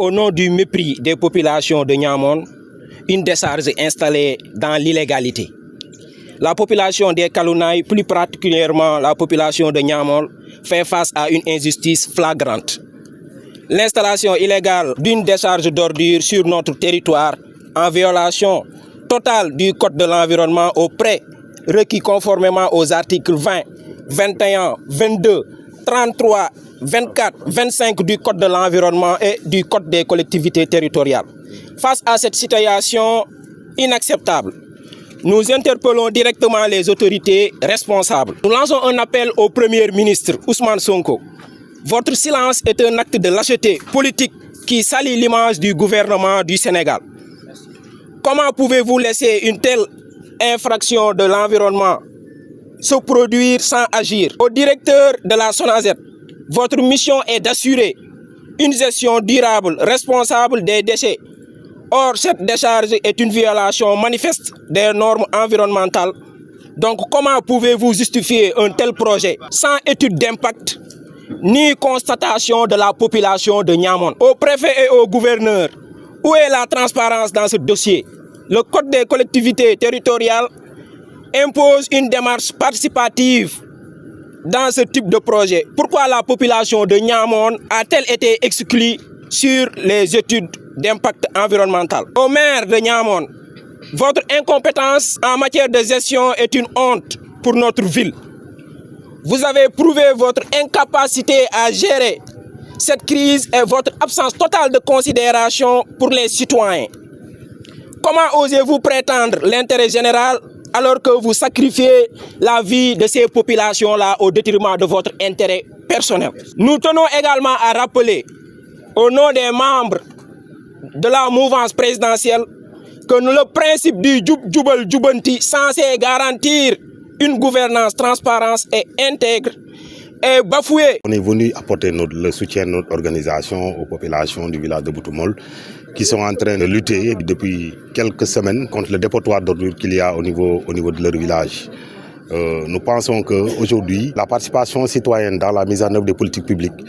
Au nom du mépris des populations de Niamone, une décharge installée dans l'illégalité. La population des Kalounaï, plus particulièrement la population de Niamone, fait face à une injustice flagrante. L'installation illégale d'une décharge d'ordures sur notre territoire en violation totale du Code de l'environnement aux prérequis conformément aux articles 20, 21, 22, 33, 24, 25 du Code de l'environnement et du Code des collectivités territoriales. Face à cette situation inacceptable, nous interpellons directement les autorités responsables. Nous lançons un appel au Premier ministre Ousmane Sonko. Votre silence est un acte de lâcheté politique qui salit l'image du gouvernement du Sénégal. Comment pouvez-vous laisser une telle infraction de l'environnement se produire sans agir? Au directeur de la SONAGED, votre mission est d'assurer une gestion durable, responsable des déchets. Or, cette décharge est une violation manifeste des normes environnementales. Donc, comment pouvez-vous justifier un tel projet sans étude d'impact ni constatation de la population de Niamone? Au préfet et au gouverneur, où est la transparence dans ce dossier? Le Code des collectivités territoriales impose une démarche participative dans ce type de projet. Pourquoi la population de Niamone a-t-elle été exclue sur les études d'impact environnemental? Au maire de Niamone, votre incompétence en matière de gestion est une honte pour notre ville. Vous avez prouvé votre incapacité à gérer cette crise et votre absence totale de considération pour les citoyens. Comment osez-vous prétendre l'intérêt général alors que vous sacrifiez la vie de ces populations-là au détriment de votre intérêt personnel? Nous tenons également à rappeler, au nom des membres de la mouvance présidentielle, que le principe du Djoubal Djoubanti, censé garantir une gouvernance transparente et intègre, est bafoué. On est venu apporter le soutien de notre organisation aux populations du village de Boutumoul qui sont en train de lutter depuis quelques semaines contre le dépotoir d'ordures qu'il y a au niveau de leur village. Nous pensons qu'aujourd'hui, la participation citoyenne dans la mise en œuvre des politiques publiques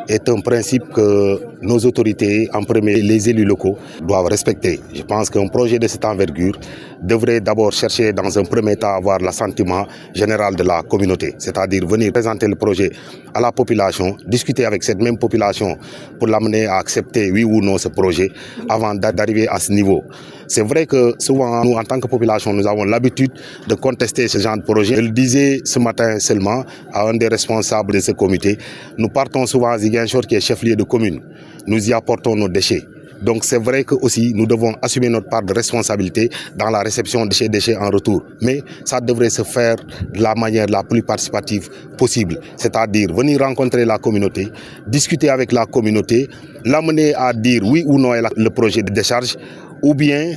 est un principe que nos autorités, en premier les élus locaux, doivent respecter. Je pense qu'un projet de cette envergure devrait d'abord chercher dans un premier temps à avoir l'assentiment général de la communauté, c'est-à-dire venir présenter le projet à la population, discuter avec cette même population pour l'amener à accepter oui ou non ce projet avant d'arriver à ce niveau. C'est vrai que souvent, nous, en tant que population, nous avons l'habitude de contester ce genre de projet. Je le disais ce matin seulement à un des responsables de ce comité, nous partons souvent à Ziguinchor qui est chef-lieu de commune. Nous y apportons nos déchets. Donc c'est vrai que aussi nous devons assumer notre part de responsabilité dans la réception de ces déchets en retour. Mais ça devrait se faire de la manière la plus participative possible. C'est-à-dire venir rencontrer la communauté, discuter avec la communauté, l'amener à dire oui ou non le projet de décharge, ou bien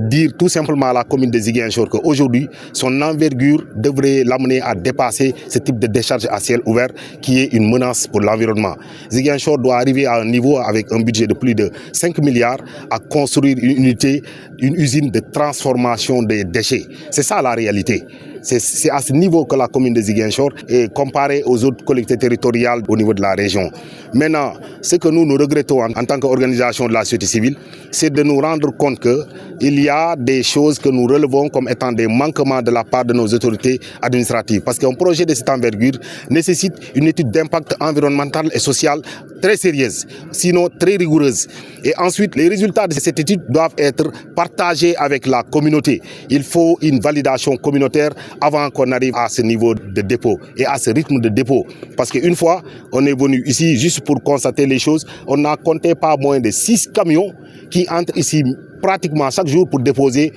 dire tout simplement à la commune de Ziguinchor qu'aujourd'hui, son envergure devrait l'amener à dépasser ce type de décharge à ciel ouvert qui est une menace pour l'environnement. Ziguinchor doit arriver à un niveau avec un budget de plus de 5 milliards à construire une usine de transformation des déchets. C'est ça la réalité. C'est à ce niveau que la commune de Ziguinchor est comparée aux autres collectivités territoriales au niveau de la région. Maintenant, ce que nous regrettons en tant qu'organisation de la société civile, c'est de nous rendre compte qu'il y a des choses que nous relevons comme étant des manquements de la part de nos autorités administratives. Parce qu'un projet de cette envergure nécessite une étude d'impact environnemental et social très sérieuse, sinon très rigoureuse. Et ensuite, les résultats de cette étude doivent être partagés avec la communauté. Il faut une validation communautaire avant qu'on arrive à ce niveau de dépôt et à ce rythme de dépôt. Parce qu'une fois, on est venu ici juste pour constater les choses, on n'a compté pas moins de 6 camions qui entrent ici pratiquement chaque jour pour déposer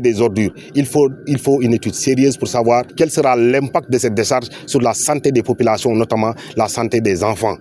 des ordures. Il faut une étude sérieuse pour savoir quel sera l'impact de cette décharge sur la santé des populations, notamment la santé des enfants.